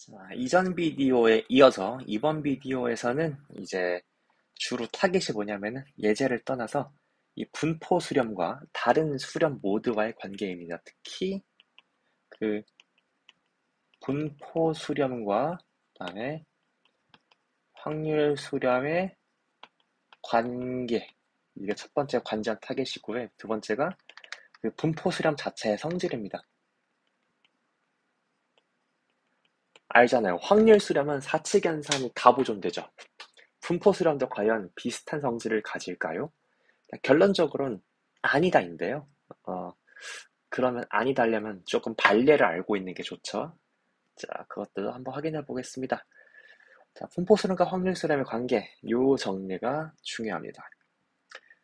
자, 이전 비디오에 이어서 이번 비디오에서는 이제 주로 타겟이 뭐냐면은 예제를 떠나서 이 분포 수렴과 다른 수렴 모드와의 관계입니다. 특히 그 분포 수렴과 그다음에 확률 수렴의 관계, 이게 첫 번째 관전 타겟이고요. 두 번째가 그 분포 수렴 자체의 성질입니다. 알잖아요. 확률 수렴은 사칙 연산이 다 보존되죠. 분포 수렴도 과연 비슷한 성질을 가질까요? 결론적으로는 아니다인데요. 어, 그러면 아니다 하려면 조금 반례를 알고 있는 게 좋죠. 자, 그것도 한번 확인해 보겠습니다. 자, 분포 수렴과 확률 수렴의 관계, 요 정리가 중요합니다.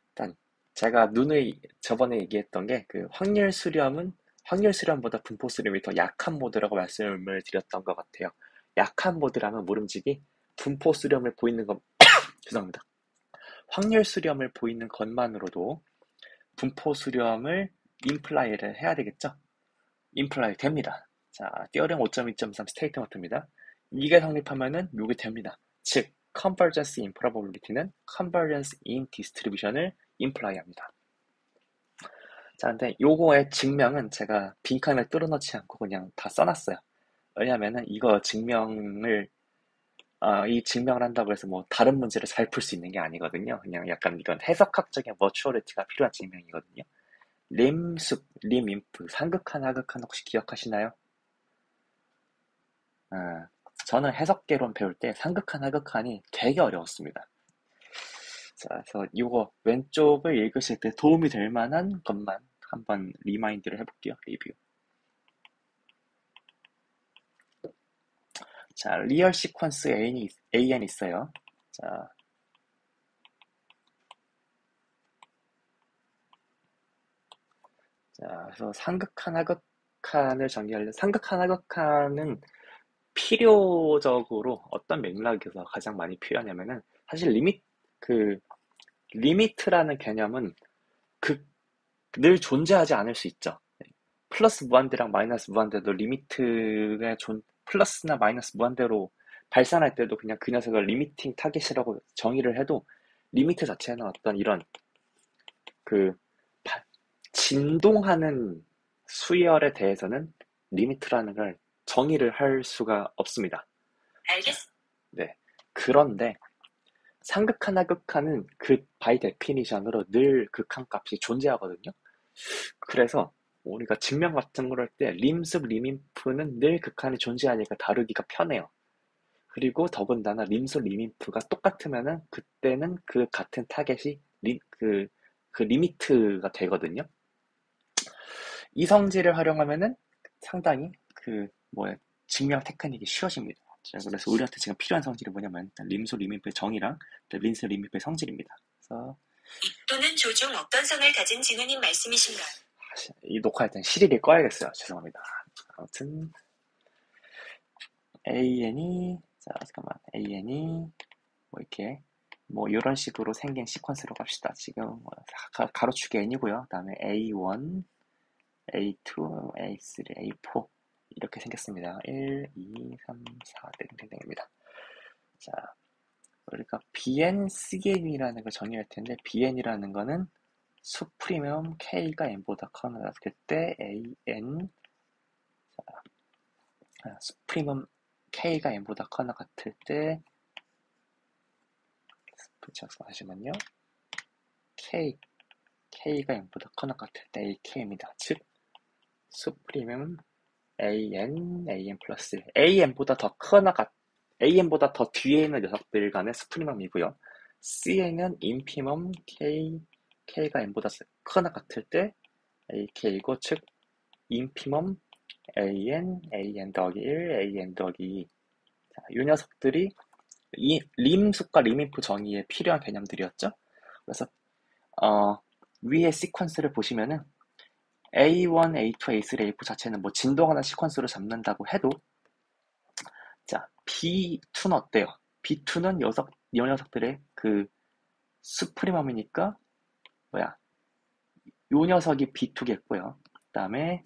일단 제가 누누이 저번에 얘기했던 게 그 확률 수렴은 확률 수렴보다 분포 수렴이 더 약한 모드라고 말씀을 드렸던 것 같아요. 약한 모드라면 모름지기 분포 수렴을 보이는 것 죄송합니다. 확률 수렴을 보이는 것만으로도 분포 수렴을 임플라이를 해야 되겠죠? 임플라이 됩니다. 자, 띠어링 5.2.3 스테이트먼트입니다. 이게 성립하면은 요게 됩니다. 즉, convergence in probability는 convergence in distribution을 임플라이 합니다. 자, 근데 요거의 증명은 제가 빈칸을 뚫어놓지 않고 그냥 다 써놨어요. 왜냐면은 이거 증명을 이 증명을 한다고 해서 뭐 다른 문제를 잘 풀 수 있는 게 아니거든요. 그냥 약간 이건 해석학적인 머추어리티가 필요한 증명이거든요. 림숲, 림인프, 상극한, 하극한 혹시 기억하시나요? 아, 저는 해석개론 배울 때 상극한, 하극한이 되게 어려웠습니다. 자, 그래서 이거 왼쪽을 읽으실 때 도움이 될 만한 것만 한번 리마인드를 해볼게요. 리뷰. 자, 리얼 시퀀스 AN 있어요. 자, 그래서 상극한, 하극한을 정의하려면 상극한, 하극한은 필요적으로 어떤 맥락에서 가장 많이 필요하냐면은 사실 그 리미트라는 개념은 늘 존재하지 않을 수 있죠. 플러스 무한대랑 마이너스 무한대도 리미트가 플러스나 마이너스 무한대로 발산할 때도 그냥 그 녀석을 리미팅 타겟이라고 정의를 해도 리미트 자체는 어떤 이런 그 진동하는 수열에 대해서는 리미트라는 걸 정의를 할 수가 없습니다. 알겠습니다. 네. 그런데 상극한, 하극한은 그 바이 데피니션으로 늘 극한 값이 존재하거든요. 그래서 우리가 증명 같은 걸 할 때 림습, 리민프는 늘 극한이 존재하니까 다루기가 편해요. 그리고 더군다나 림습, 리민프가 똑같으면은 그때는 그 같은 타겟이 그 리미트가 되거든요. 이 성질을 활용하면은 상당히 증명 테크닉이 쉬워집니다. 자, 그래서 우리한테 지금 필요한 성질이 뭐냐면 림수 리민프의 정의랑 림수 리민프의 성질입니다. 그래서 또는 조종 어떤 성을 가진 진우님 말씀이신가요? 이 녹화할 땐 시리를 꺼야겠어요. 죄송합니다. 아무튼 AN이 뭐 이렇게 뭐 이런 식으로 생긴 시퀀스로 갑시다. 지금 가로축이 N이고요. 그다음에 A1, A2, A3, A4 이렇게 생겼습니다. 1, 2, 3, 4 땡땡땡입니다. 자, 우리가 BN, CN이라는 걸 정의할 텐데 BN이라는 거는 수프리미엄 K가 N보다 커나 그때 AN 수프리미엄 K가 N보다 커나 같을 때 잠시만요. K가 N보다 커나 같을 때 AK입니다. 즉 수프리미엄 AN 플러스 AN보다 더 뒤에 있는 녀석들 간의 수프리멈이고요. Cn은 인피멈 K가 N보다 크거나 같을 때 AK이고 즉 인피멈 AN 더하기 1, AN 더하기 2. 자, 이 녀석들이 이 림수과 리민프 정의에 필요한 개념들이었죠. 그래서 위에 시퀀스를 보시면은 A1, A2, A3, A4 자체는 뭐 진동하는 시퀀스로 잡는다고 해도 자, B2는 어때요? B2는 이 녀석들의 그 수프리멈이니까 요 녀석이 B2겠고요. 그 다음에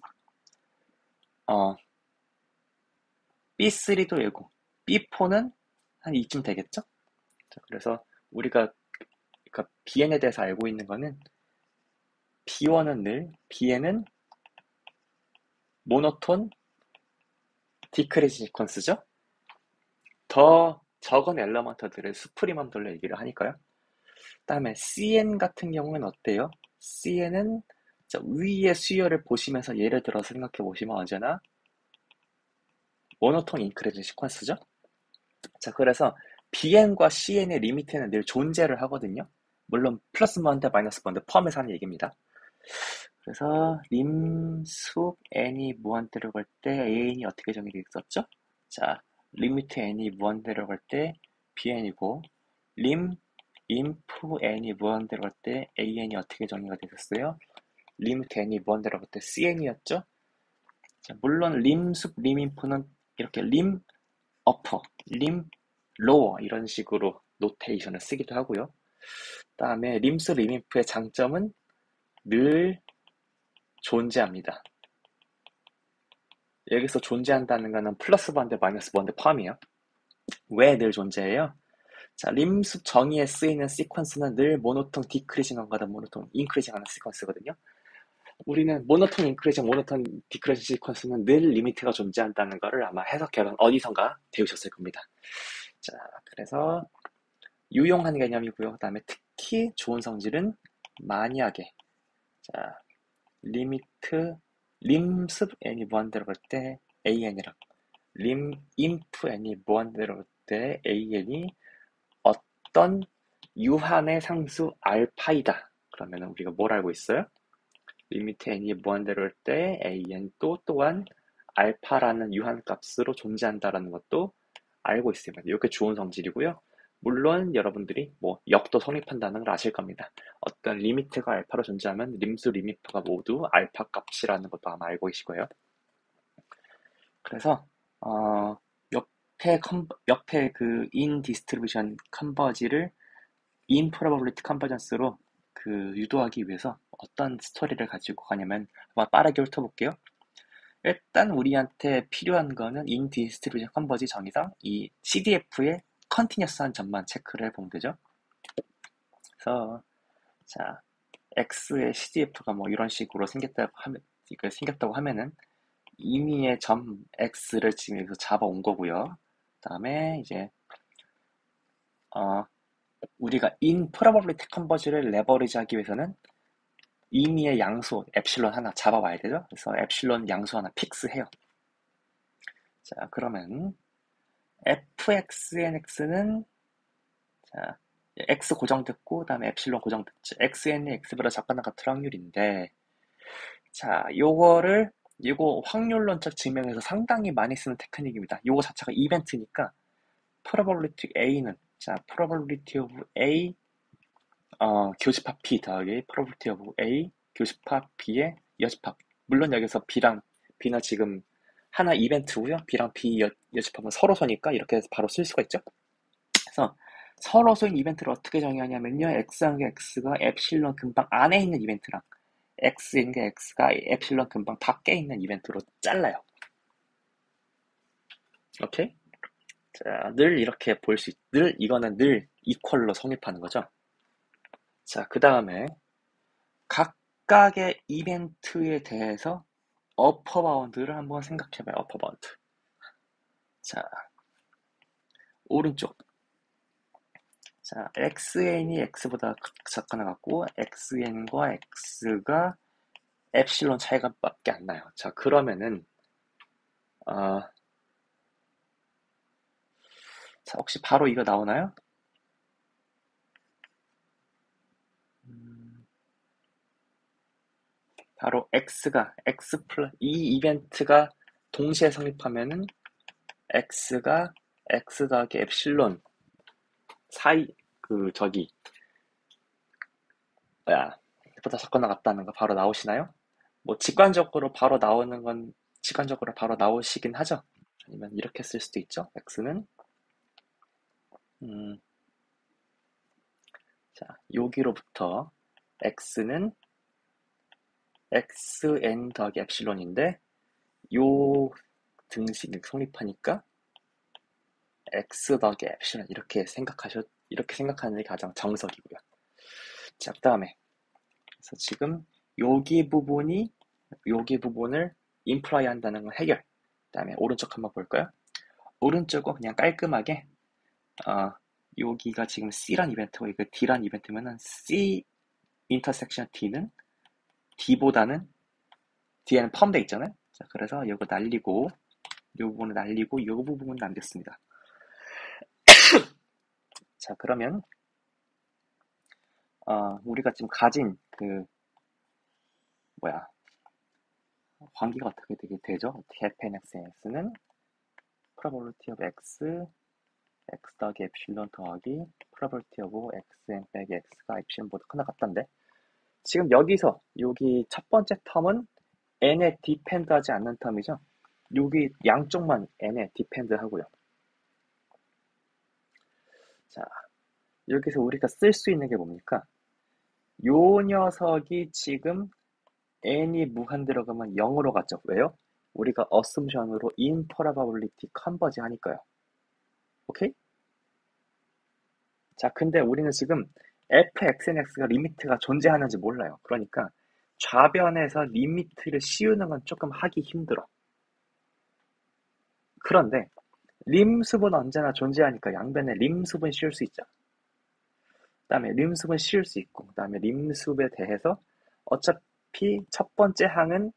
B3도 예고, B4는 한 이쯤 되겠죠? 자, 그래서 우리가 그러니까 BN에 대해서 알고 있는 거는 B1은 늘, BN은 모노톤 디크리지 시퀀스죠? 더 적은 엘러먼트들을 수프리멈들로 얘기를 하니까요. 그다음에 CN 같은 경우는 어때요? CN은 위의 수열을 보시면서 예를 들어서 생각해 보시면 언제나 모노톤 인크리지 시퀀스죠? 자, 그래서 BN과 CN의 리미트는 늘 존재를 하거든요. 물론 플러스 번드, 마이너스 번드 포함해서 하는 얘기입니다. 그래서 림수 n이 무한대로 갈 때 an이 어떻게 정의되어 있었죠? 자, 리미트 n이 무한대로 갈 때 bn이고 림 인프 n이 무한대로 갈 때 an이 어떻게 정의가 되셨어요? 리미트 n이 무한대로 갈 때 cn이었죠? 자, 물론 림숲 림인프는 이렇게 림 어퍼, 림 로어 이런 식으로 노테이션을 쓰기도 하고요. 다음에 림스 림인프의 장점은 늘 존재합니다. 여기서 존재한다는 거는 플러스 번드, 마이너스 번드 포함이에요. 왜 늘 존재해요? 자, 림숲 정의에 쓰이는 시퀀스는 늘 모노톤 디크리징하거나 모노톤 인크리징하는 시퀀스거든요. 우리는 모노톤 인크리징, 모노톤 디크리징 시퀀스는 늘 리미트가 존재한다는 거를 아마 해석해서 어디선가 배우셨을 겁니다. 자, 그래서 유용한 개념이고요. 그 다음에 특히 좋은 성질은 만약에 자, 리미트 림습 n이 무한대로 갈 때 an이랑 림 인프 n이 무한대로 갈 때 an이 어떤 유한의 상수 알파이다. 그러면 우리가 뭘 알고 있어요? 리미트 n이 무한대로 갈 때 an 또 또한 알파라는 유한 값으로 존재한다라는 것도 알고 있습니다. 이렇게 좋은 성질이고요. 물론 여러분들이 뭐 역도 성립한다는 걸 아실 겁니다. 어떤 리미트가 알파로 존재하면 림수 리미트가 모두 알파 값이라는 것도 아마 알고 계실 거예요. 그래서 옆에 그 in distribution converge를 in probability convergence로 그 유도하기 위해서 어떤 스토리를 가지고 가냐면 한번 빠르게 훑어볼게요. 일단 우리한테 필요한 거는 in distribution converge 정의상 이 CDF의 컨티뉴스한 점만 체크를 해보면 되죠. 그래서 자 x의 CDF가 뭐 이런 식으로 생겼다고 하면은 임의의 점 x를 지금 여기서 잡아온 거고요. 그다음에 이제 우리가 in probability converge를 레버리지 하기 위해서는 임의의 양수 엡실론 하나 잡아와야 되죠. 그래서 엡실론 양수 하나 픽스해요. 자, 그러면 fxnx는 자, x 고정됐고 그다음에 엡실론 고정됐죠. xn이 x보다 작거나 같을 확률인데 자, 요거 확률론적 증명에서 상당히 많이 쓰는 테크닉입니다. 요거 자체가 이벤트니까 probability A는 자, probability of A 교집합 P 더하기 probability of A 교집합 B의 여집합. 물론 여기서 B는 지금 하나 이벤트고요. B랑 B 여집합은 서로서니까 이렇게 해서 바로 쓸 수가 있죠. 그래서 서로서인 이벤트를 어떻게 정의하냐면요. X랑 X가 엡실론 근방 안에 있는 이벤트랑 X인 게 X가 엡실론 근방 밖에 있는 이벤트로 잘라요. 오케이? 자, 늘 이렇게 이거는 늘 이퀄로 성립하는 거죠. 자, 그 다음에 각각의 이벤트에 대해서 어퍼 바운드를 한번 생각해봐요. 어퍼 바운드. 자, 오른쪽. 자, xn이 x보다 작거나 같고 xn과 x가 엡실론 차이가 밖에 안 나요. 자, 그러면은 자, 혹시 바로 이거 나오나요? 바로 이 이벤트가 동시에 성립하면은 x가 x 더하기 엡실론 사이 보다 작거나 같다는 거 바로 나오시나요? 뭐 직관적으로 바로 나오시긴 하죠. 아니면 이렇게 쓸 수도 있죠. x는 자, 여기로부터 x는 xn 더하기 엡실론인데 요 등식이 성립하니까 x 더하기 엡실론 이렇게 생각하는 게 가장 정석이고요. 자, 그다음에 그래서 지금 여기 부분을 임플라이 한다는 건 해결. 그다음에 오른쪽 한번 볼까요? 오른쪽은 그냥 깔끔하게 여기가 지금 C란 이벤트고 이거 D란 이벤트면은 C 인터섹션 D는 D보다는 D에는 펌돼 있잖아요. 자, 그래서 이거 날리고 이 부분을 날리고 이 부분을 남겼습니다. 자, 그러면 우리가 지금 가진 관계가 어떻게 되죠? 어떻게 fnx는 probability of x 더하기 엡실론 더하기 probability of xn 빼기 x가 엡실론보다 크나 같단데 지금 여기서 여기 첫 번째 텀은 n에 디펜드 하지 않는 텀이죠. 여기 양쪽만 n에 디펜드 하고요. 자, 여기서 우리가 쓸 수 있는 게 뭡니까? 요 녀석이 지금 n이 무한 들어가면 0으로 갔죠. 왜요? 우리가 어썸션으로 improbability 컨버지 하니까요. 오케이? 자, 근데 우리는 지금 fxnx가 리미트가 존재하는지 몰라요. 그러니까 좌변에서 리미트를 씌우는 건 조금 하기 힘들어. 그런데 림수분 언제나 존재하니까 양변에 림수분 씌울 수 있죠. 그 다음에 림수분 씌울 수 있고 그 다음에 림수에 대해서 어차피 첫 번째 항은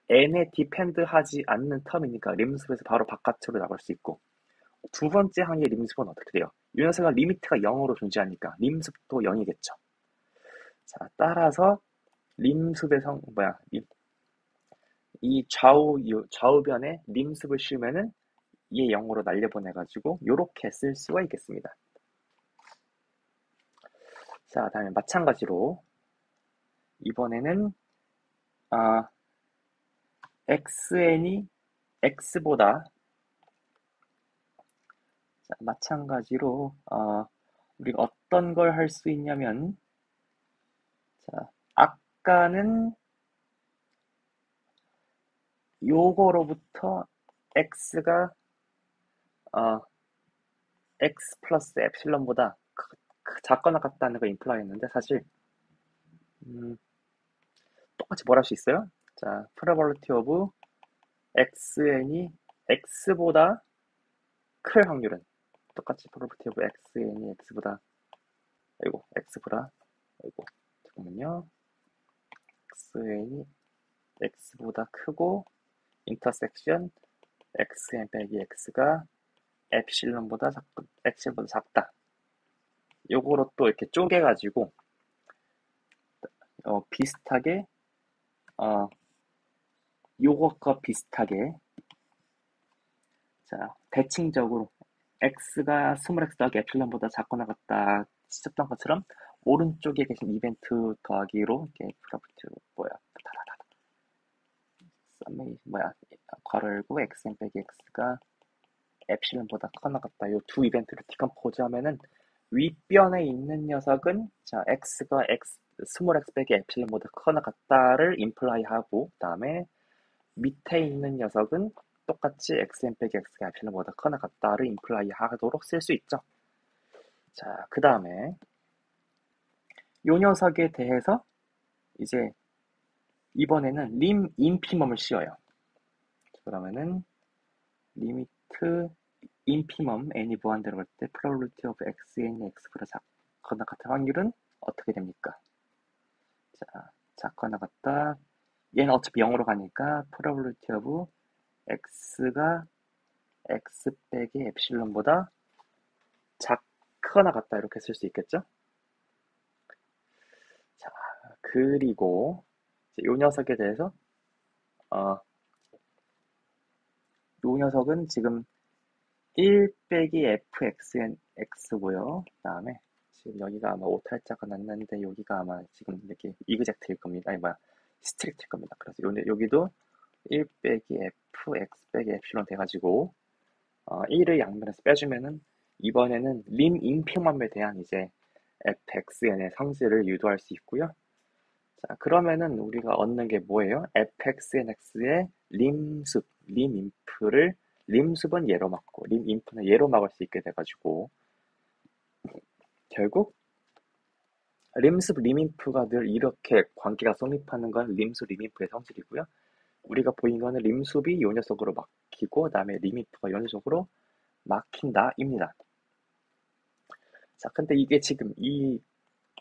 n에 디펜드 하지 않는 텀이니까 림수에서 바로 바깥으로 나갈 수 있고 두 번째 항의 림수는 어떻게 돼요? 이 녀석은 리미트가 0으로 존재하니까 림수도 0이겠죠. 자, 따라서 림수의 이 좌우변에 림습을 씌우면은 얘 0으로 날려보내가지고 요렇게 쓸 수가 있겠습니다. 자, 다음에 마찬가지로 이번에는 xn이 x보다 자, 마찬가지로 우리가 어떤 걸 할 수 있냐면 자, 아까는 요거로부터 x가 x 플러스 엡실론보다 작거나 같다는 걸 임플라이 했는데 사실 똑같이 뭘 할 수 있어요? 자, probability of xn이 x보다 클 확률은 똑같이 probability of xn이 x보다 잠깐만요. xn이 x보다 크고 인터섹션 xn 빼기 x가 엡실론보다 작다. 요거로 또 이렇게 쪼개가지고 비슷하게 요것과 비슷하게 자, 대칭적으로 x가 20x 더하기 엡실론보다 작거나 같다 cis었던 것처럼 오른쪽에 계신 이벤트 더하기로 이렇게 괄호 열고 xn 빼기 x가 엡실론보다 커나 같다. 이 두 이벤트를 디컴포즈 하면은 윗변에 있는 녀석은 자 x가 스몰 x 빼기 엡실론보다 커나 같다를 임플라이 하고 그다음에 밑에 있는 녀석은 똑같이 xn 빼기 x가 엡실론보다 커나 같다를 임플라이 하도록 쓸 수 있죠. 자, 그 다음에 요 녀석에 대해서 이제 이번에는 림 인피멈을 씌워요. 그러면은 리미트 인피멈 n이 무한대로 갈 때 probability of xn이 x보다 작거나 같은 확률은 어떻게 됩니까? 자, 작거나 같다. 얘는 어차피 0으로 가니까 probability of x가 x 빼기 엡실론보다 크거나 같다 이렇게 쓸 수 있겠죠? 자, 그리고 이 녀석에 대해서 이 녀석은 지금 1 빼기 fxn x고요. 그 다음에 지금 여기가 아마 오탈자가 났는데 여기가 아마 지금 이렇게 이그젝트일 겁니다. 스트릭트일 겁니다. 그래서 여기도 1 빼기 fx 빼기 엡실론 돼가지고 1을 양면에서 빼주면은 이번에는 림 인피멈에 대한 이제 fxn의 성질을 유도할 수 있고요. 자, 그러면은 우리가 얻는 게 뭐예요? fxnx의 림수, 림인프를 림수분 예로 막고 림인프는 예로 막을 수 있게 돼가지고 결국 림수 림인프가 늘 이렇게 관계가 성립하는 건 림수 림인프의 성질이고요. 우리가 보인 거는 림수비 요 녀석으로 막히고 그다음에 림인프가 요 녀석으로 막힌다입니다. 자, 근데 이게 지금 이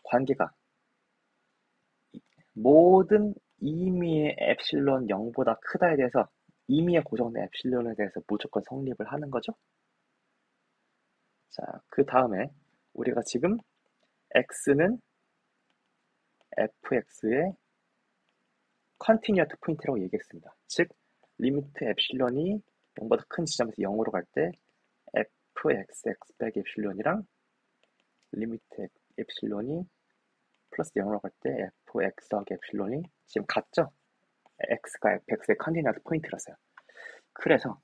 관계가 모든 임의의 엡실론 0보다 크다에 대해서 임의의 고정된 엡실론에 대해서 무조건 성립을 하는 거죠. 자, 그 다음에 우리가 지금 x는 fx의 컨티뉴어트 포인트라고 얘기했습니다. 즉 리미트 엡실론이 0보다 큰 지점에서 0으로 갈 때 fxx 빼기 엡실론이랑 리미트 엡실론이 플러스 0으로 갈 때 fx 더하기 엡실론이 지금 같죠? x가 fx의 컨티뉴어트 포인트라서요. 그래서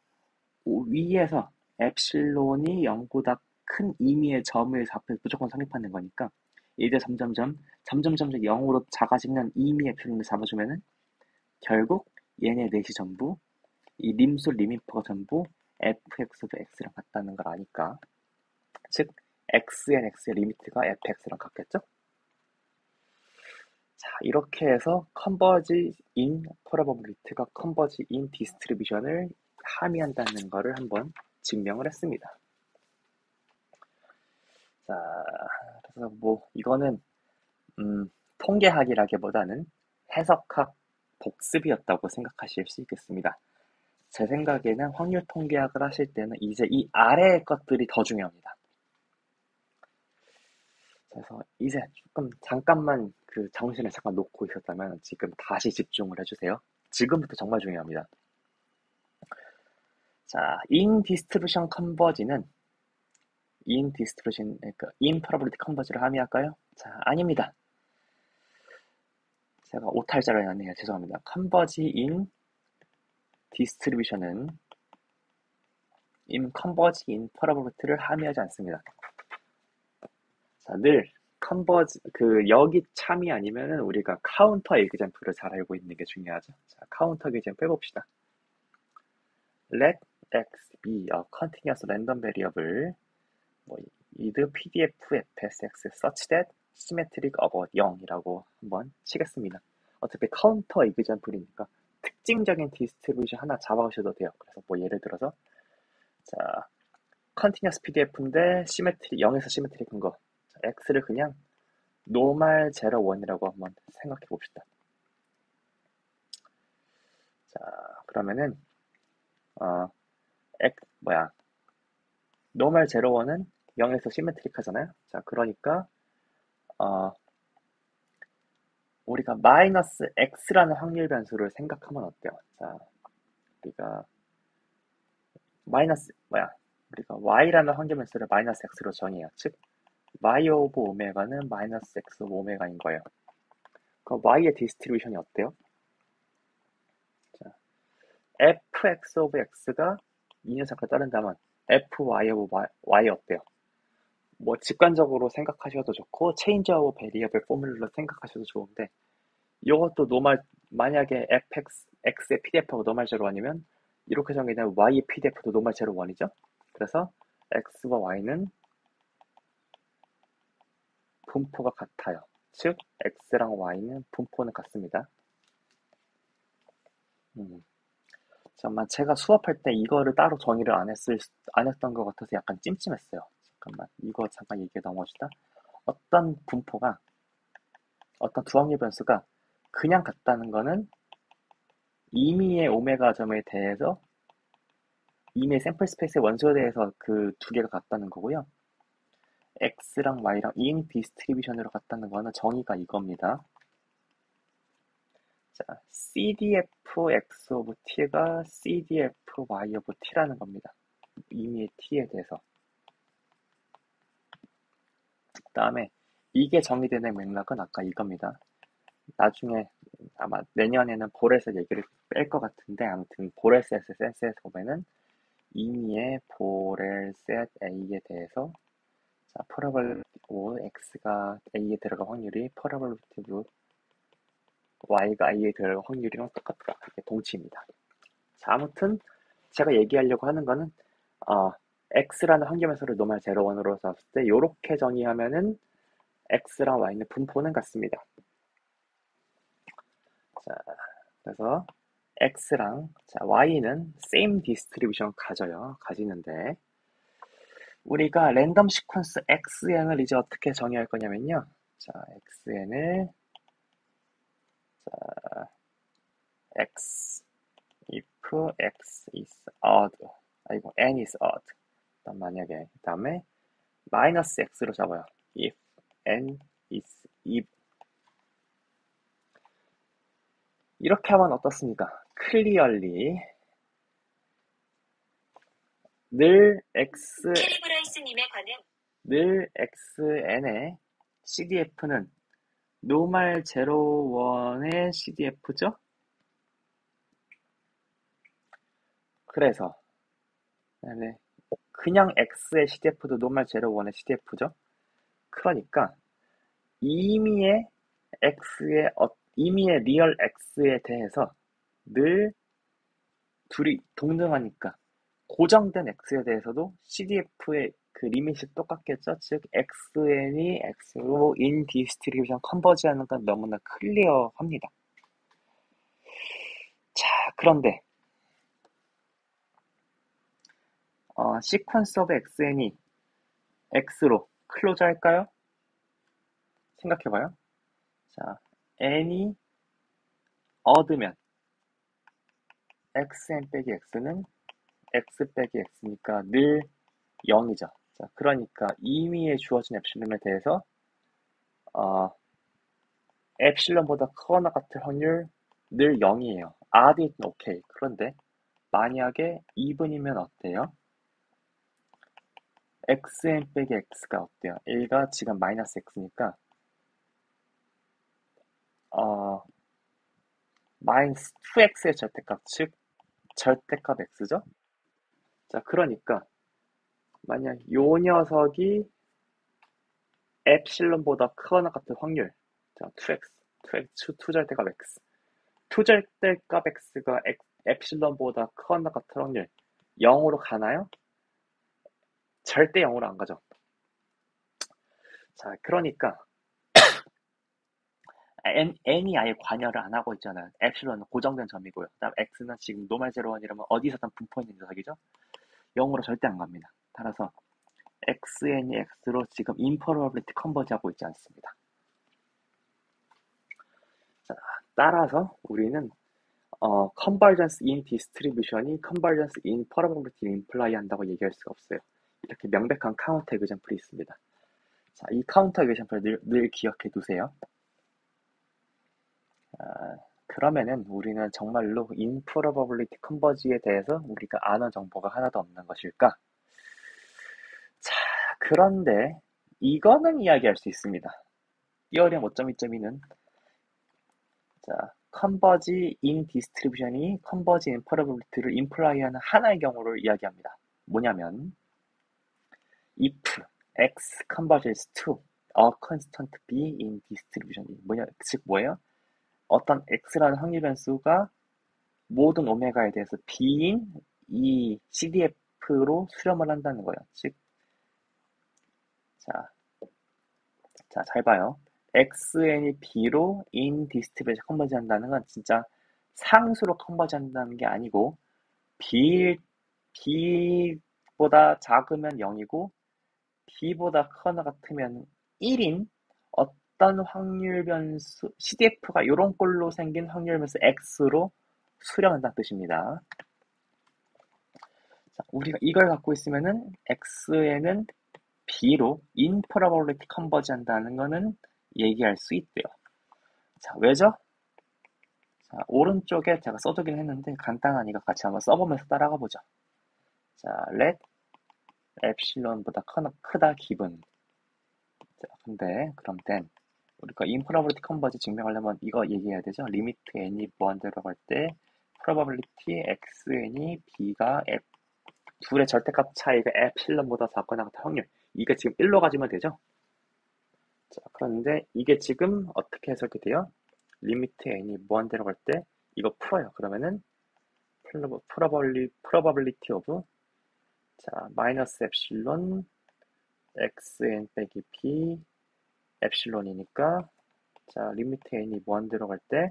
위에서 엡실론이 0보다 큰 임의의 점을 무조건 성립하는 거니까 이제 점점점 0으로 작아지는 임의의 엡실론을 잡아주면은 결국 얘네 넷이 전부 이 림수 림인프가 전부 fx도 x랑 같다는 걸 아니까 즉 xn x의 리미트가 fx랑 같겠죠? 자, 이렇게 해서 컨버지 인 프로버빌리티가 컨버지 인 디스트리뷰션을 함의한다는 것을 한번 증명을 했습니다. 자, 그래서 뭐 이거는 통계학이라기보다는 해석학 복습이었다고 생각하실 수 있겠습니다. 제 생각에는 확률 통계학을 하실 때는 이제 이 아래의 것들이 더 중요합니다. 그래서 이제 조금 잠깐만 그 정신을 잠깐 놓고 있었다면 지금 다시 집중을 해주세요. 지금부터 정말 중요합니다. 자, in distribution converge는 in distribution, 그러니까 in probability converge를 함의할까요? 자, 아닙니다. 제가 오탈자를 해놨네요. 죄송합니다. converge in distribution은 in converge in probability를 함의하지 않습니다. 자, 늘 컨버지 여기 참이 아니면은 우리가 카운터 에그젬플을 잘 알고 있는 게 중요하죠. 자, 카운터 에그젬플 해봅시다. Let x be a continuous random variable 뭐 either PDF fsx such that symmetric about 0이라고 한번 치겠습니다. 어차피 카운터 에그젬플이니까 특징적인 디스트리뷰션 하나 잡아오셔도 돼요. 그래서 뭐 예를 들어서 자 continuous PDF인데 시메트리 0에서 시메트릭한 거 자, x를 그냥 노멀 0, 1이라고 한번 생각해 봅시다. 자, 그러면은 노멀 0, 1은 0에서 시메트릭 하잖아요. 자, 그러니까 우리가 마이너스 x라는 확률 변수를 생각하면 어때요? 자, 우리가 우리가 y라는 확률 변수를 마이너스 x로 정해요. 즉 y 오브 오메가는 마이너스 x 오브 오메가인 거예요. 그럼 y의 디스트리뷰션이 어때요? 자, fx 오브 x가 이 녀석을 따른다면 fy 오브 y 어때요? 뭐 직관적으로 생각하셔도 좋고 체인지 오브 베리어블 포뮬러로 생각하셔도 좋은데 이것도 만약에 x의 pdf가 노멀 제로 아니면 이렇게 정의되면 y의 pdf도 노멀 제로 1이죠. 그래서 x와 y는 분포가 같아요. 즉 x랑 y는 분포는 같습니다. 잠깐만, 제가 수업할 때 이거를 따로 정의를 안 했던 것 같아서 약간 찜찜했어요. 잠깐만, 이거 잠깐 얘기 넘어갑시다. 어떤 두 확률 변수가 그냥 같다는 거는 임의의 오메가 점에 대해서 임의의 샘플 스페이스의 원소에 대해서 그 두 개가 같다는 거고요. x랑 y랑 인 디스트리뷰션으로 같다는 거는 정의가 이겁니다. 자, CDF X 오브 T가 CDF Y 오브 T라는 겁니다. 임의의 T에 대해서. 그 다음에 이게 정의되는 맥락은 아까 이겁니다. 나중에 아마 내년에는 보레셋 얘기를 뺄 것 같은데 아무튼 보레셋의 센스에서 보면은 임의의 보레셋 A에 대해서 자, 프로벌리티브 X가 A에 들어갈 확률이 프로벌리티브 Y가 A에 들어갈 확률이랑 똑같다. 이게 동치입니다. 자, 아무튼 제가 얘기하려고 하는 거는 x라는 환경변수를 노멀 제로 원으로 썼을 때 요렇게 정의하면은 x랑 y는 분포는 같습니다. 자, 그래서 x랑 y는 same distribution 가지는데 우리가 랜덤 시퀀스 xn을 이제 어떻게 정의할 거냐면요. 자, xn을 x if x is odd n is odd 만약에 그 다음에 마이너스 x로 잡아요. if n is if 이렇게 하면 어떻습니까? clearly 늘 xn의 CDF는 노멀 01의 CDF죠? 그래서 그냥 x의 CDF도 노멀 01의 CDF죠? 그러니까 임의의 리얼 x에 대해서 늘 둘이 동등하니까 고정된 x에 대해서도 CDF의 그 리밋이 똑같겠죠? 즉 xn이 x로 인 디스트리뷰션 컨버지하는 건 너무나 클리어합니다. 자, 그런데 시퀀스 오브 xn이 x로 클로즈 할까요? 생각해봐요. 자, n이 얻으면 xn 빼기 x는 x 빼기 x니까 늘 0이죠. 자, 그러니까 임의에 주어진 엡실론에 대해서 엡실론보다 크거나 같을 확률 늘 0이에요. odd는 오케이. 그런데 만약에 even이면 어때요? xn 빼기 x가 어때요? a가 지금 마이너스 x니까 마이너스 2x의 절대값, 즉 절대값 x죠? 자, 그러니까 만약 요 녀석이 엡실론보다 크거나 같은 확률, 자, 2x, 2절대값 x, 2절대값 x가 엡실론보다 크거나 같은 확률 0으로 가나요? 절대 0으로 안 가죠. 자, 그러니까 n이 아예 관여를 안 하고 있잖아요. 엡실론은 고정된 점이고요. 그다음 x는 지금 노멀 제로 원이라면 어디서든 분포 있는 녀석이죠. 0으로 절대 안 갑니다. 따라서 xn이 x로 지금 인퍼러블리티 컨버지하고 있지 않습니다. 자, 따라서 우리는 convergence in distribution이 convergence in probability를 imply 한다고 얘기할 수가 없어요. 이렇게 명백한 카운터 에그젬플이 있습니다. 자, 이 카운터 에그젬플을 늘 기억해 두세요. 그러면은 우리는 정말로 improbability converge에 대해서 우리가 아는 정보가 하나도 없는 것일까? 자, 그런데 이거는 이야기할 수 있습니다. 띠어리엄 5.2.2는 자, 컨버지 인 디스트리뷰션이 컨버지 인 퍼러블리티를 임플라이하는 하나의 경우를 이야기합니다. 뭐냐면 if x converges to a constant b in distribution 즉 뭐예요? 어떤 x라는 확률 변수가 모든 오메가에 대해서 b인 이 CDF로 수렴을 한다는 거예요. 즉, 자, 잘 봐요. xn이 b로 in 디스트리뷰션 컨버지 한다는 건 진짜 상수로 컨버지 한다는 게 아니고 b보다 작으면 0이고 b보다 크거나 같으면 1인 어떤 확률 변수 CDF가 이런 꼴로 생긴 확률 변수 x로 수렴한다는 뜻입니다. 자, 우리가 이걸 갖고 있으면은 x에는 b로 인퍼러블리티 컨버지 한다는 거는 얘기할 수 있대요. 자, 왜죠? 자, 오른쪽에 제가 써두긴 했는데 간단하니까 같이 한번 써보면서 따라가 보죠. 자, let 엡실론보다 크다 기분. 자, 근데 그럼 then 우리가 인프로버빌리티 컨버지 증명하려면 이거 얘기해야 되죠. 리미트 n이 무한대로 갈 때 프로버빌리티 xn이 b가 둘의 절대값 차이가 엡실론보다 작거나 같은 확률. 이게 지금 1로 가지면 되죠. 자, 그런데 이게 지금 어떻게 해석이 돼요? 리미트 n이 무한대로 갈 때 이거 풀어요. 그러면은 probability of 자 마이너스 엡실론 xn 빼기 p 엡실론이니까 자 리미트 n이 무한 들어갈 때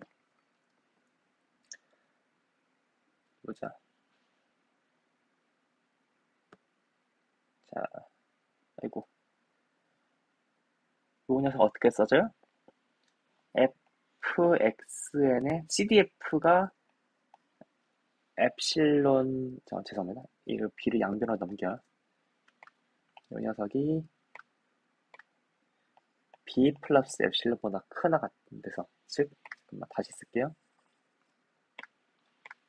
보자. 자 아이고 이 녀석 어떻게 써져요? fxn의 cdf가 엡실론 죄송합니다. 이거 b를 양변으로 넘겨. 이 녀석이 b 플러스 엡실론보다 크나 같은 데서 즉 다시 쓸게요.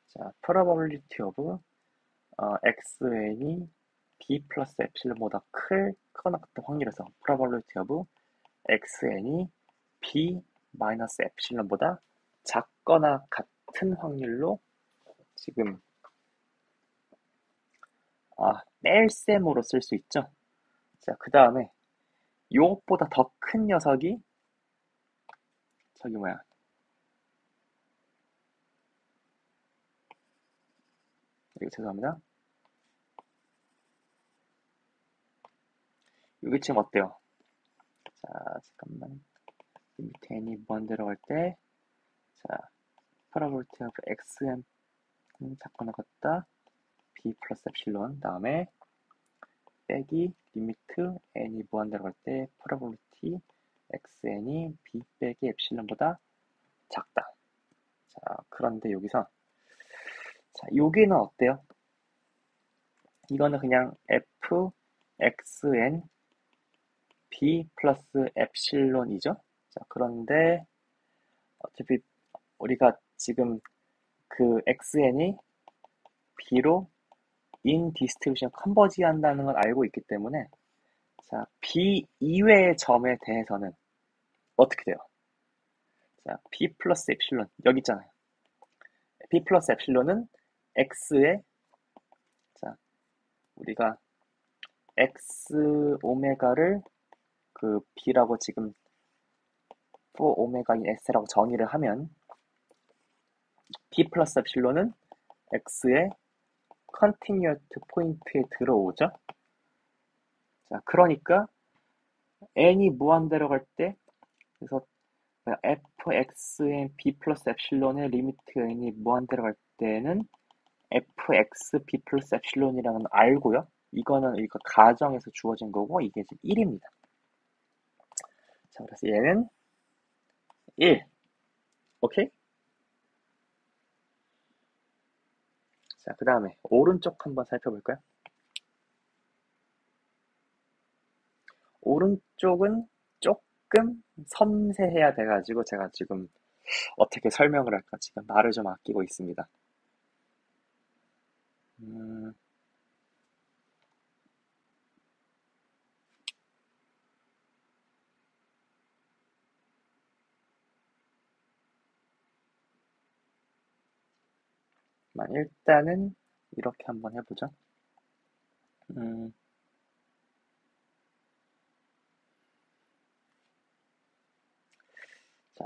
자 probability of xn이 b 플러스 엡실론보다 크거나 같은 확률에서 probability of xn이 b 마이너스 엡실론보다 작거나 같은 확률로 지금 뺄셈으로 쓸 수 있죠. 자, 그 다음에 요것보다 더 큰 녀석이 저기 뭐야 이거 죄송합니다. 여기 지금 어때요? 자 잠깐만 리미트 n이 무한 들어갈 때 자 probability of xn 작거나 같다 b 플러스 엡실론 다음에 빼기 리미트 n이 무한 들어갈 때 probability xn이 b 빼기 엡실론보다 작다. 자 그런데 여기서 자 여기는 어때요? 이거는 그냥 f xn b 플러스 엡실론이죠. 자 그런데 어차피 우리가 지금 그 xn이 b로 인 디스트리뷰션 컨버지 한다는 걸 알고 있기 때문에 자 b 이외의 점에 대해서는 어떻게 돼요? 자 b 플러스 엡실론 여기 있잖아요. b 플러스 엡실론은 x에 자 우리가 x 오메가를 그 b라고 지금 4 오메가인 s라고 정의를 하면 b 플러스 엡실론은 x의 컨티뉴어트 포인트에 들어오죠. 자 그러니까 n이 무한대로 갈 때 그래서 fxn b 플러스 엡실론의 리미트 n이 무한대로 갈 때는 fx b 플러스 엡실론이라는 건 알고요. 이거는 이거 가정에서 주어진 거고 이게 지금 1입니다. 자 그래서 얘는 1 오케이? 자 그 다음에 오른쪽 한번 살펴볼까요? 오른쪽은 조금 섬세해야 돼가지고 제가 지금 어떻게 설명을 할까 지금 말을 좀 아끼고 있습니다. 일단은 이렇게 한번 해보죠. 자,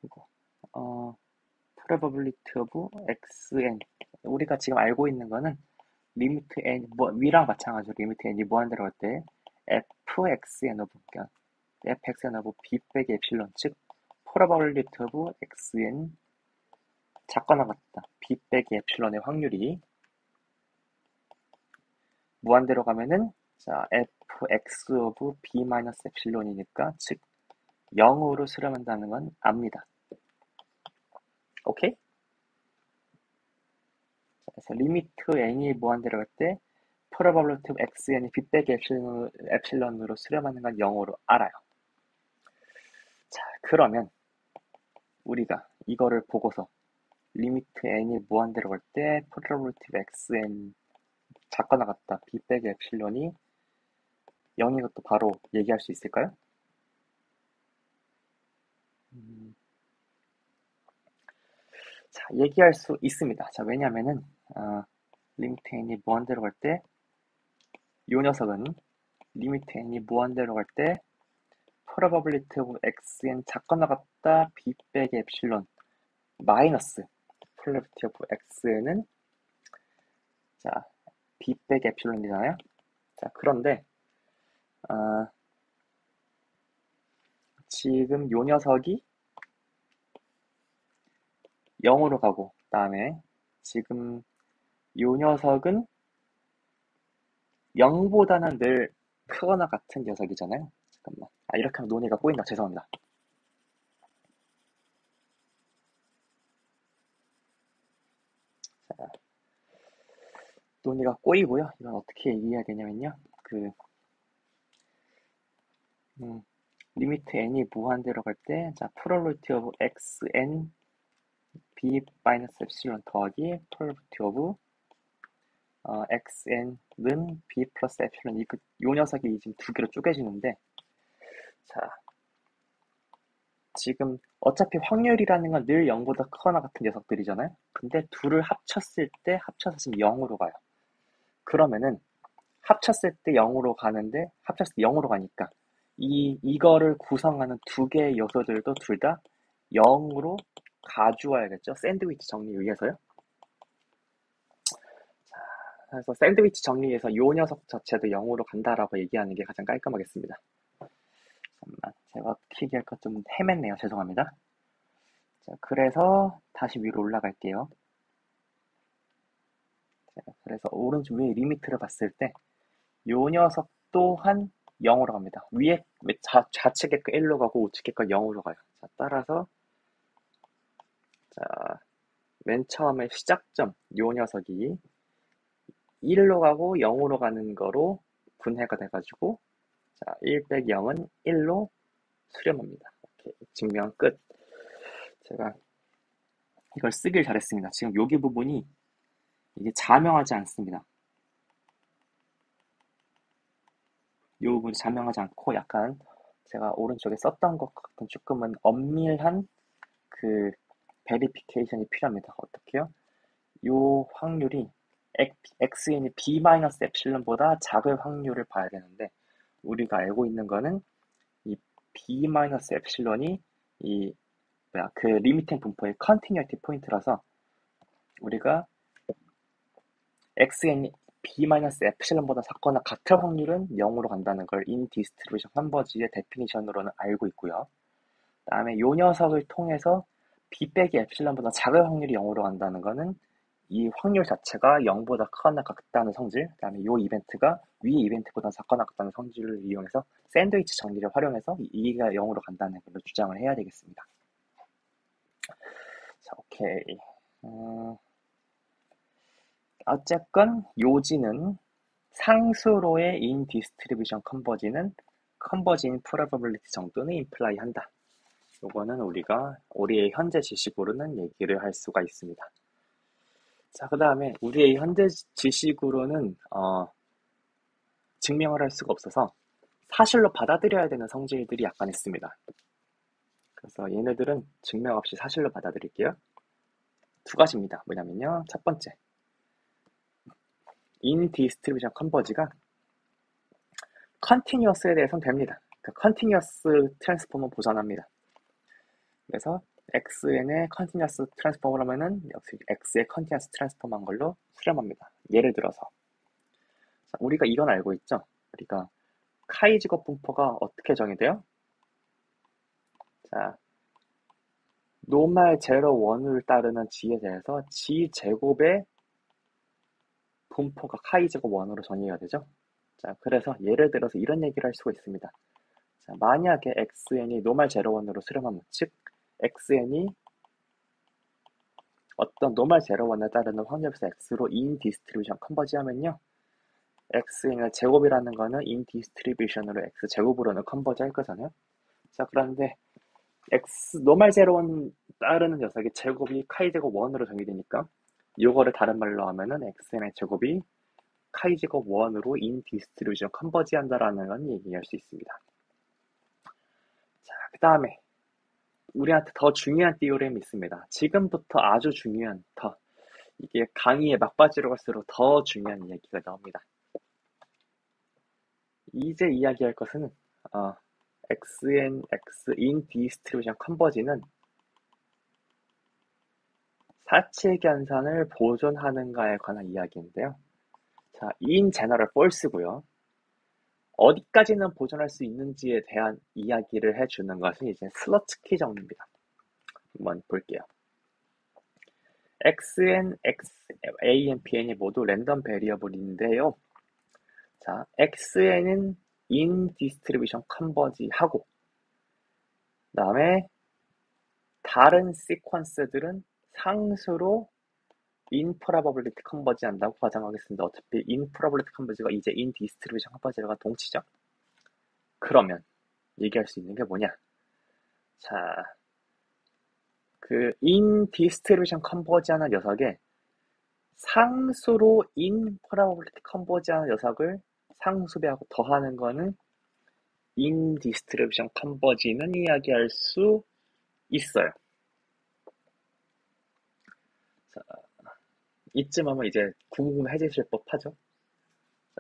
이거 probability of xn 우리가 지금 알고 있는 거는 리미트 n 위랑 마찬가지로 리미트 n이 무한대로 갈 때 fxn of fxn of b 빼기 엡실론 즉 probability of xn 작거나 같다 b 빼기 엡실론의 확률이 무한대로 가면은 자 fx of b 마이너스 엡실론이니까 즉 0으로 수렴한다는 건 압니다. 오케이? 그래서 리미트 n이 무한대로 갈 때 probability of xn이 b 빼기 엡실론으로 수렴하는 건 0으로 알아요. 자 그러면 우리가 이거를 보고서 리미트 n이 무한대로 갈 때 probability of xn 작거나 같다 b 빼기 엡실론이 0인 것도 바로 얘기할 수 있을까요? 자 얘기할 수 있습니다. 자 왜냐면은 리미트 n이 무한대로 갈 때 이 녀석은 리미트 n이 무한대로 갈 때 probability of xn 작거나 같다 b 빼기 엡실론 마이너스 probability of xn은 자 b 빼기 엡실론이잖아요. 자 그런데 지금 요 녀석이 0으로 가고 그다음에 지금 요 녀석은 0보다는 늘 크거나 같은 녀석이잖아요. 잠깐만. 이렇게 하면 논의가 꼬인다. 죄송합니다. 자, 논의가 꼬이고요. 이건 어떻게 얘기해야 되냐면요. 리미트 n이 무한대로 갈 때, 자, probability of xn b 마이너스 엡실론 더하기 probability of xn은 b 플러스 엡실론 요 녀석이 지금 두 개로 쪼개지는데, 자, 지금 어차피 확률이라는 건 늘 0보다 크거나 같은 녀석들이잖아요. 근데 둘을 합쳤을 때 합쳐서 지금 0으로 가요. 그러면은 합쳤을 때 0으로 가는데 합쳤을 때 0으로 가니까 이거를 구성하는 두 개의 요소들도 둘 다 0으로 가주어야겠죠. 샌드위치 정리에 의해서요. 자, 그래서 샌드위치 정리에서 요 녀석 자체도 0으로 간다라고 얘기하는 게 가장 깔끔하겠습니다. 잠깐만, 제가 어떻게 얘기할까 좀 헤맸네요. 죄송합니다. 자, 그래서 다시 위로 올라갈게요. 자, 그래서 오른쪽 위에 리미트를 봤을 때 요 녀석 또한 0으로 갑니다. 위에 좌측의 거 1로 가고 우측의 거 0으로 가요. 자, 따라서 자, 맨 처음에 시작점 요 녀석이 1로 가고 0으로 가는 거로 분해가 돼가지고 자, 1 빼기 0은 1로 수렴합니다. 이렇게 증명 끝. 제가 이걸 쓰길 잘했습니다. 지금 여기 부분이 이게 자명하지 않습니다. 이 부분이 자명하지 않고 약간 제가 오른쪽에 썼던 것 같은 조금은 엄밀한 그 베리피케이션이 필요합니다. 어떻게요? 요 확률이 xn이 b-엡실론보다 작을 확률을 봐야 되는데 우리가 알고 있는 거는 이 b-엡실론이 그 리미팅 분포의 컨티뉴티 포인트라서 우리가 xn이 b-엡실론보다 작거나 같을 확률은 0으로 간다는 걸 인디스트리뷰션 컨버지의 데피니션으로는 알고 있고요. 그 다음에 요 녀석을 통해서 b 빼기 엡실론보다 작을 확률이 0으로 간다는 거는 이 확률 자체가 0보다 크거나 같다는 성질, 그 다음에 이 이벤트가 위의 이벤트보다 작거나 같다는 성질을 이용해서 샌드위치 정리를 활용해서 이가 0으로 간다는 걸로 주장을 해야 되겠습니다. 자, 오케이. 어쨌건 요지는 상수로의 인디스트리뷰션 컨버지는 컨버진 프로버빌리티 정도는 임플라이 한다. 요거는 우리의 현재 지식으로는 얘기를 할 수가 있습니다. 자, 그 다음에 우리의 현재 지식으로는 증명을 할 수가 없어서 사실로 받아들여야 되는 성질들이 약간 있습니다. 그래서 얘네들은 증명 없이 사실로 받아들일게요. 두 가지입니다. 뭐냐면요. 첫 번째, 인디스트리뷰션 컨버지가 컨티뉴어스에 대해서는 됩니다. 그러니까 컨티뉴어스 트랜스폼은 보전합니다. 그래서 xn의 컨티뉴어스 트랜스폼을 하면은 역시 x의 컨티뉴어스 트랜스폼한 걸로 수렴합니다. 예를 들어서 자, 우리가 이건 알고 있죠? 우리가 카이지곱 분포가 어떻게 정의돼요? 자, 노말 제로 원을 따르는 g에 대해서 g 제곱의 분포가 카이제곱 원으로 정의가 되죠? 자, 그래서 예를 들어서 이런 얘기를 할 수가 있습니다. 자, 만약에 xn이 노말 제로 원으로 수렴하면, 즉 xn이 어떤 노말 제로 원에 따르는 확률에서 x로 인 디스트리뷰션 컨버지 하면요. xn의 제곱이라는 거는 인 디스트리뷰션으로 x 제곱으로는 컨버지 할 거잖아요. 자, 그런데 노말 제로 원 따르는 녀석의 제곱이 카이 제곱 원으로 정의되니까 이거를 다른 말로 하면은 xn의 제곱이 카이 제곱 원으로 인 디스트리뷰션 컨버지 한다라는 건 얘기할 수 있습니다. 자, 그 다음에 우리한테 더 중요한 띠오렘이 있습니다. 지금부터 아주 중요한 이게 강의의 막바지로 갈수록 더 중요한 이야기가 나옵니다. 이제 이야기할 것은 xn, x in 디스트리뷰션 컨버지는 사칙연산을 보존하는가에 관한 이야기인데요. 자, in general false고요. 어디까지는 보존할 수 있는지에 대한 이야기를 해주는 것이 이제 슬러츠키 정리입니다. 한번 볼게요. xn, x, a, n, pn이 모두 랜덤 베리어블인데요. 자, xn은 in distribution converge 하고, 그 다음에 다른 시퀀스들은 상수로 인프로바빌리티 컨버지 한다고 가정하겠습니다. 어차피 인프로바빌리티 컨버지가 이제 인 디스트리뷰션 컨버지가 동치죠. 그러면 얘기할 수 있는 게 뭐냐? 자, 그 인 디스트리뷰션 컨버지 하는 녀석에 상수로 인프로바빌리티 컨버지 하는 녀석을 상수배하고 더하는 거는 인 디스트리뷰션 컨버지는 이야기할 수 있어요. 자, 이쯤 하면 이제 궁금해지실 법하죠.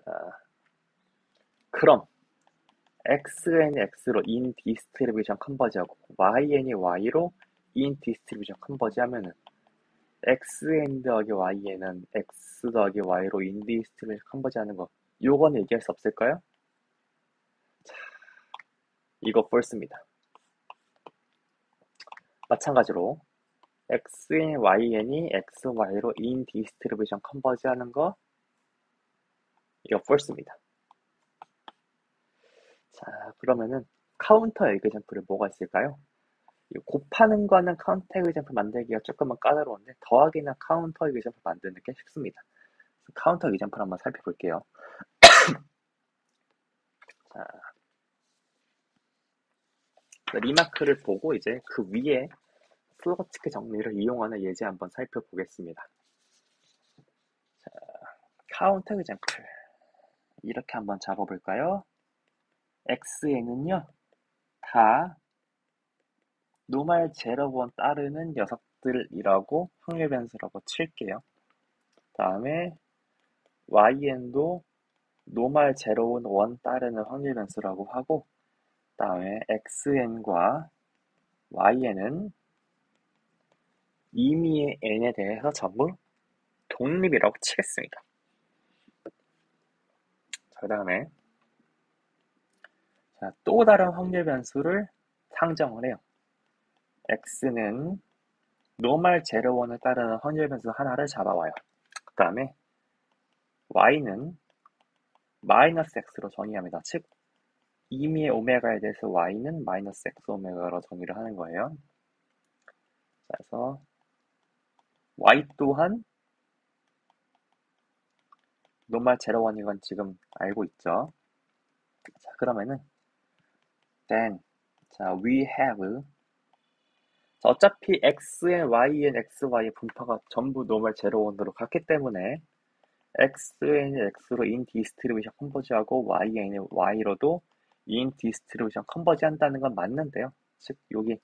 자, 그럼 xn이 x로 인 디스트리뷰션 컨버지하고yn이 y로 인 디스트리뷰션 컨버지 하면은 xn 더하기 y는 x 더하기 y로 인 디스트리뷰션 컨버지 하는 거 요거는 얘기할 수 없을까요? 자, 이거 false입니다. 마찬가지로 xn, yn이 x, y로 인 디스트리뷰션 컨버지 하는 거 이거 false입니다. 자, 그러면은 카운터 에그젠플이 뭐가 있을까요? 곱하는 거는 카운터 에그젠플 만들기가 조금은 까다로운데 더하기는 카운터 에그젠플 만드는 게 쉽습니다. 카운터 에그젠플 한번 살펴볼게요. 자, 리마크를 보고 이제 그 위에 슬로츠키 정리를 이용하는 예제 한번 살펴보겠습니다. 자, 카운터 에그젠플 이렇게 한번 잡아볼까요? xn은요 다 노멀 제로원 따르는 녀석들이라고 확률 변수라고 칠게요. 다음에 yn도 노멀 제로원 원 따르는 확률 변수라고 하고, 다음에 xn과yn은 임의의 n에 대해서 전부 독립이라고 치겠습니다. 그 다음에 또 다른 확률 변수를 상정을 해요. x는 노멀 제로원을 따르는 확률 변수 하나를 잡아와요. 그 다음에 y는 마이너스 x로 정의합니다. 즉 임의의 오메가에 대해서 y는 마이너스 x 오메가로 정의를 하는 거예요. 그래서 y 또한 노멀 제로원인 건 지금 알고 있죠. 자, 그러면은 then 자, we have 자, 어차피 xn, yn, xy의 분포가 전부 노멀 제로원으로 갔기 때문에 xn이 x로 인 디스트리뷰션 컨버지하고yn이 y로도 인 디스트리뷰션 컨버지 한다는 건 맞는데요. 즉 여기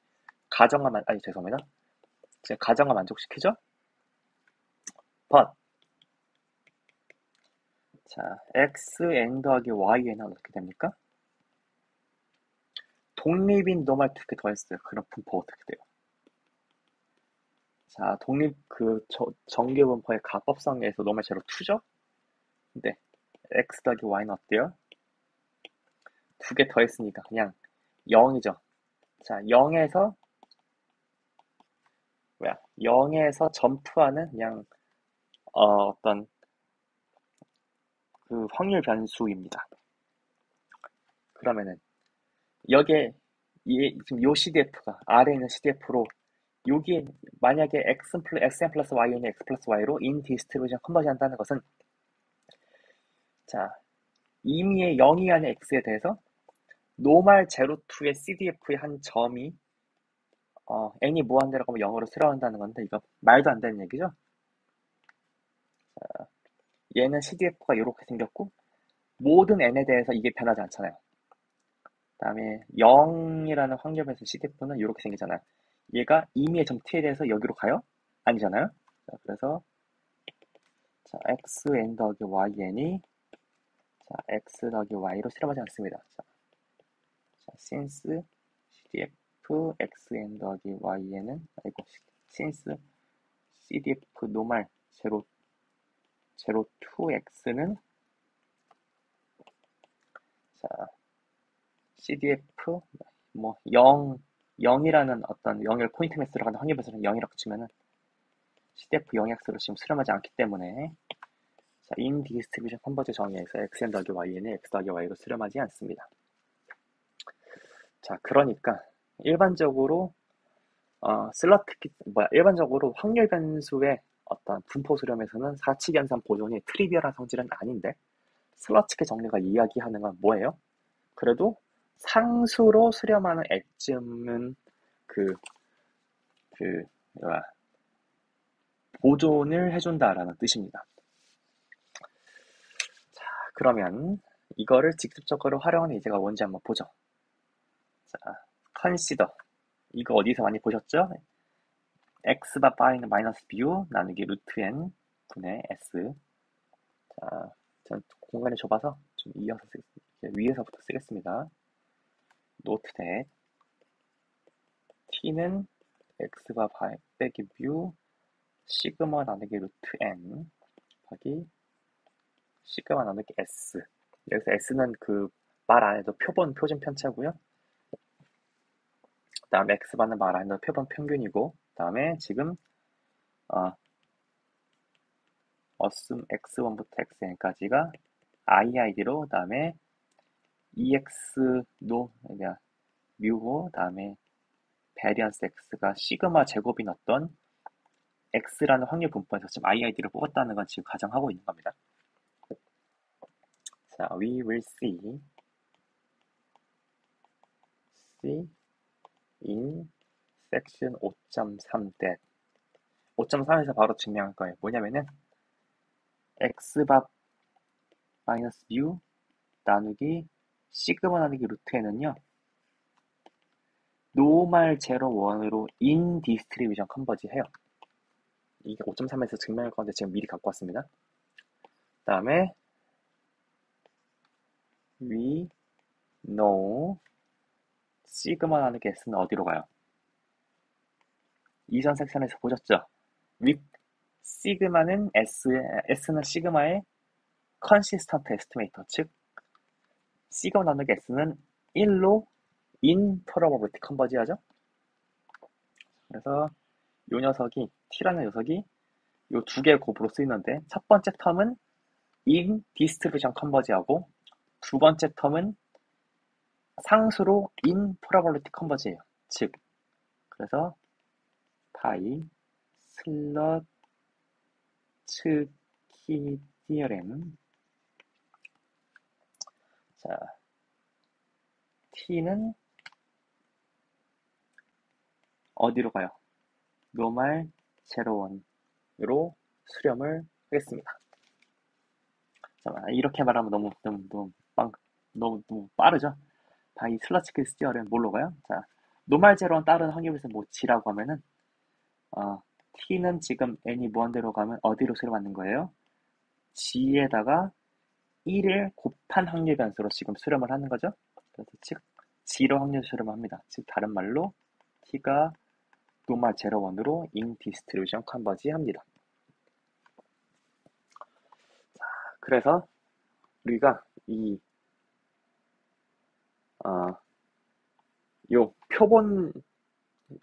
죄송합니다. 지금 가정을 만족시키죠? but 자, xn 더하기yn은 어떻게 됩니까? 독립인 노멀 두 개 더했어요. 그럼 분포 어떻게 돼요? 자, 독립 정규 분포의 가법성에서 노멀 제로 2죠? 근데 x 더하기 y는 어때요? 두 개 더했으니까 그냥 0이죠. 자, 0에서 점프하는 그냥 어떤 그 확률 변수입니다. 그러면은 여기에 지금 요 CDF가 아래에 있는 CDF로 여기 만약에 xn 플러스 y는 x 플러스 y로 인 디스트리뷰션 컨버지 한다는 것은 자, 임의의 0이 아닌 x에 대해서 노멀 제로 2의 CDF의 한 점이 n이 무한대라고 하면 0으로 수렴한다는 건데 이거 말도 안 되는 얘기죠? 자, 얘는 CDF가 이렇게 생겼고 모든 n에 대해서 이게 변하지 않잖아요. 그 다음에 0이라는 확률 변수 CDF는 이렇게 생기잖아요. 얘가 임의의 점 t에 대해서 여기로 가요? 아니잖아요. 자, 그래서 자, xn 더하기 yn이 자, x 더하기 y로 실험하지 않습니다. 자, 자, since cdf xn 더하기 y는 since cdf 노말 02x는 자, cdf 0이라는 어떤 0을 포인트 매스로 가는 확률 변수는 0이라고 치면은 cdf 0x로 지금 수렴하지 않기 때문에 자, in distribution 컨버저 정의에서 xn 더하기 y는 x 더하기 y로 수렴하지 않습니다. 자, 그러니까 일반적으로 일반적으로 확률 변수의 어떤 분포 수렴에서는 사칙 연산 보존이 트리비얼한 성질은 아닌데 슬러츠키 정리가 이야기하는 건 뭐예요? 그래도 상수로 수렴하는 액쯤은 보존을 해준다라는 뜻입니다. 자, 그러면 이거를 직접적으로 활용하는 예제가 뭔지 한번 보죠. 자, consider. 이거 어디서 많이 보셨죠? x바 파이는 마이너스 bu 나누기 루트 n 분의 s. 자, 전 공간이 좁아서 좀 이어서 위에서부터 쓰겠습니다. note that t는 x바 파이 빼기 bu 시그마 나누기 루트 n 더하기 시그마 나누기 s. 여기서 s는 그 말 안에도 표준 편차고요. 그 다음에 x바는 말 안에도 표본 평균이고, 그 다음에 지금 assume x1부터 xn까지가 iid로, 그 다음에 ex도 뮤고, 그 다음에 베리언스 x가 시그마 제곱인 어떤 x라는 확률 분포에서 지금 iid를 뽑았다는 건 지금 가정하고 있는 겁니다. 자, we will see in section 5.3 that 5.3에서 바로 증명할 거예요. 뭐냐면은 x밥 마이너스 뮤 나누기 시그마 나누기 루트 n은요 노멀 제로 원으로 인 디스트리뷰션 컨버지 해요. 이게 5.3에서 증명할 건데 지금 미리 갖고 왔습니다. 그 다음에 we know 시그마 나누기 s는 어디로 가요? 이전 섹션에서 보셨죠? 시그마는 s는 시그마의 컨시스턴트 에스티메이터, 즉 시그마 나누기 s는 1로 인 프로버빌티 컨버지 하죠. 그래서 요 녀석이 t라는 녀석이 요 두 개의 곱으로 쓰이는데 첫 번째 텀은 in 디스트리뷰션 컨버지하고 두 번째 텀은 상수로 in probability 컨버지예요. 즉 그래서 파이 슬러츠키 디어렘. 자, t는 어디로 가요? 노멀 제로원으로 수렴을 하겠습니다. 자, 이렇게 말하면 너무 빠르죠? 바이 슬러츠키 디어렘 뭘로 가요? 자, 노멀 제로원 따른 확률에서 뭐 g라고 하면은 t는 지금 n이 무한대로 가면 어디로 수렴하는 거예요? g에다가 1을 곱한 확률 변수로 지금 수렴을 하는 거죠. 그래서 즉 g로 확률 수렴을 합니다. 즉 다른 말로 t가 노멀 제로 원으로 인 디스트리뷰션 컨버지 합니다. 자, 그래서 우리가 요 표본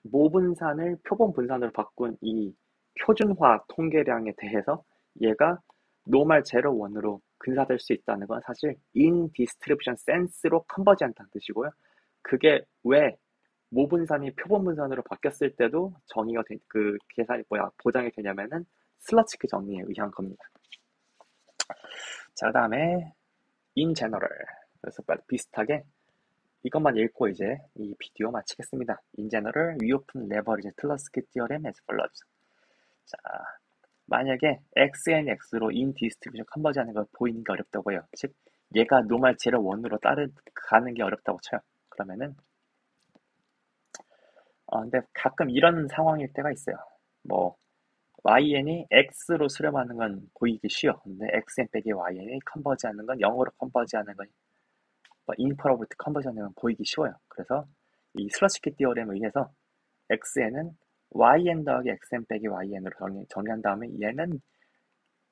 모분산을 표본 분산으로 바꾼 이 표준화 통계량에 대해서 얘가 노멀 제로 원으로 근사될 수 있다는 건 사실 in distribution sense로 컨버지 한다는 뜻이고요. 그게 왜 모분산이 표본분산으로 바뀌었을 때도 정의가 그 계산이 보장이 되냐면은 슬러츠키 정리에 의한 겁니다. 자, 그 다음에 in general. 그래서 비슷하게 이것만 읽고 이제 이 비디오 마치겠습니다. In general, we often leverage Tversky theorem as follows. 자, 만약에 xn x로 in distribution 컨버지 하는 걸 보이는 게 어렵다고 해요. 즉 얘가 노멀 제로 원으로 가는 게 어렵다고 쳐요. 그러면은 근데 가끔 이런 상황일 때가 있어요. 뭐yn이 x로 수렴하는 건 보이기 쉬워. 근데 xn 빼기 yn이 컨버지 하는 건 0으로 컨버지 하는 건 인퍼러블리티 컨버전은 보이기 쉬워요. 그래서 이 슬러시키 티어렘에 의해서 xn은 yn 더하기 xn 빼기 yn으로 정리한 다음에 얘는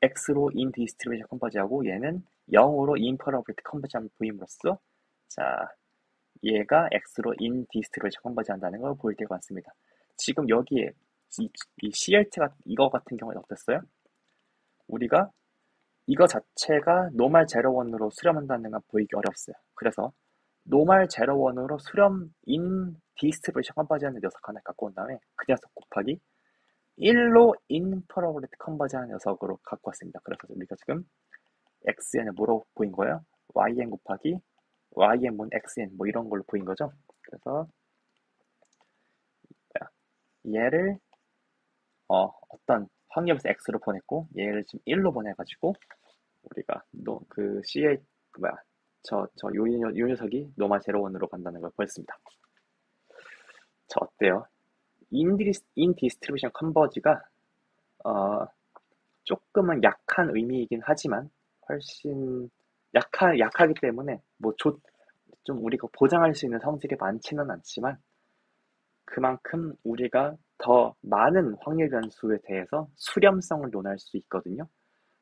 x로 인 디스트리뷰션 컨버지하고 얘는 0으로 인퍼러블리티 컨버지함을 보임으로써 자 얘가 x로 인 디스트리뷰션 컨버지한다는 걸 보일 때가 많습니다. 지금 여기에 이 CLT가 이거 같은 경우는 어땠어요? 우리가 이거 자체가 노멀 제로원으로 수렴한다는 건 보이기 어렵어요. 그래서 노멀 제로원으로 수렴 인 디스트리뷰션 컨버지하는 녀석 하나 갖고 온 다음에 그 녀석 곱하기 1로 인퍼러블리티 컨버지하는 녀석으로 갖고 왔습니다. 그래서 우리가 지금 xn을 뭐로 보인 거예요? yn 곱하기 yn 분 xn 뭐 이런 걸로 보인 거죠. 그래서 얘를 어떤 확률에서 x로 보냈고 얘를 지금 1로 보내가지고 우리가 그 CA 요 녀석이 노멀 제로원으로 간다는 걸 보였습니다. 자, 어때요? 인 디스트리뷰션 컨버지가 조금은 약한 의미이긴 하지만 훨씬 약하기 때문에 좀 우리가 보장할 수 있는 성질이 많지는 않지만 그만큼 우리가 더 많은 확률 변수에 대해서 수렴성을 논할 수 있거든요.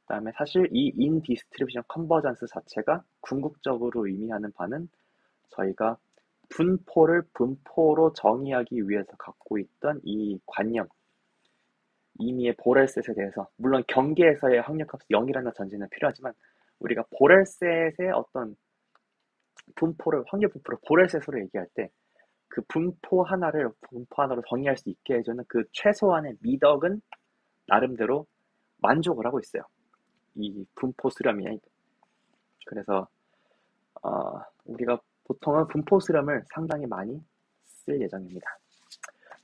그다음에 사실 이 인 디스트리뷰션 컨버전스 자체가 궁극적으로 의미하는 바는 저희가 분포를 분포로 정의하기 위해서 갖고 있던 이 관념, 이미의 보렐셋에 대해서 물론 경계에서의 확률값이 0이라는 전제는 필요하지만 우리가 보렐셋의 어떤 확률 분포를 보렐셋으로 얘기할 때 그 분포 하나로 정의할 수 있게 해주는 그 최소한의 미덕은 나름대로 만족을 하고 있어요. 이 분포 수렴이. 그래서 우리가 보통은 분포 수렴을 상당히 많이 쓸 예정입니다.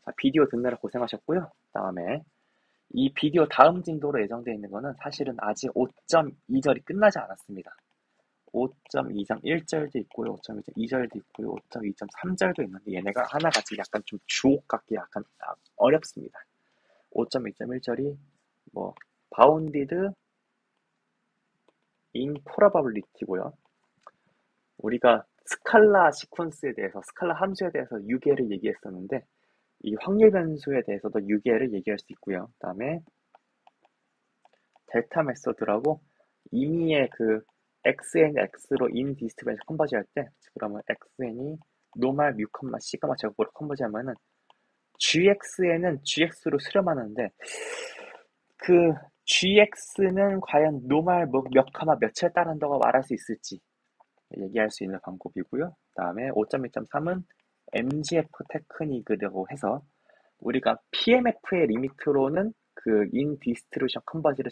자, 비디오 듣느라 고생하셨고요. 다음에 이 비디오 다음 진도로 예정되어 있는 거는 사실은 아직 5.2절이 끝나지 않았습니다. 5.2.1절도 있고요, 5.2.2절도 있고요, 5.2.3절도 있는데 얘네가 하나같이 약간 좀 주옥 같게 약간 어렵습니다. 5.2.1절이 뭐 bounded improbability고요. 우리가 스칼라 시퀀스에 대해서, 스칼라 함수에 대해서 유계를 얘기했었는데 이 확률 변수에 대해서도 유계를 얘기할 수 있고요. 그 다음에 델타 메소드라고 임의의 그 xn, x로 인 디스트리뷰션 컨버지 할 때 그러면 xn이 노멀 뮤, 시그마 제곱으로 컨버지 하면은 gxn은 gx로 수렴하는데 그 gx는 과연 노멀 몇 컴마 몇에 따른다고 말할 수 있을지 얘기할 수 있는 방법이고요. 그 다음에 5.1.3은 MGF 테크닉이라고 해서 우리가 PMF의 리미트로는 그 인 디스트리뷰션 컨버지를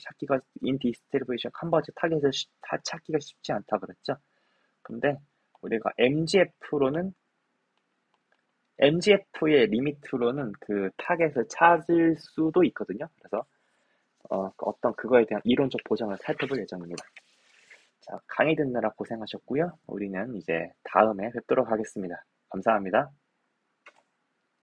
타겟을 찾기가 쉽지 않다 그랬죠. 근데 우리가 MGF의 리미트로는 그 타겟을 찾을 수도 있거든요. 그래서 어떤 그거에 대한 이론적 보장을 살펴볼 예정입니다. 자, 강의 듣느라 고생하셨고요. 우리는 이제 다음에 뵙도록 하겠습니다. 감사합니다.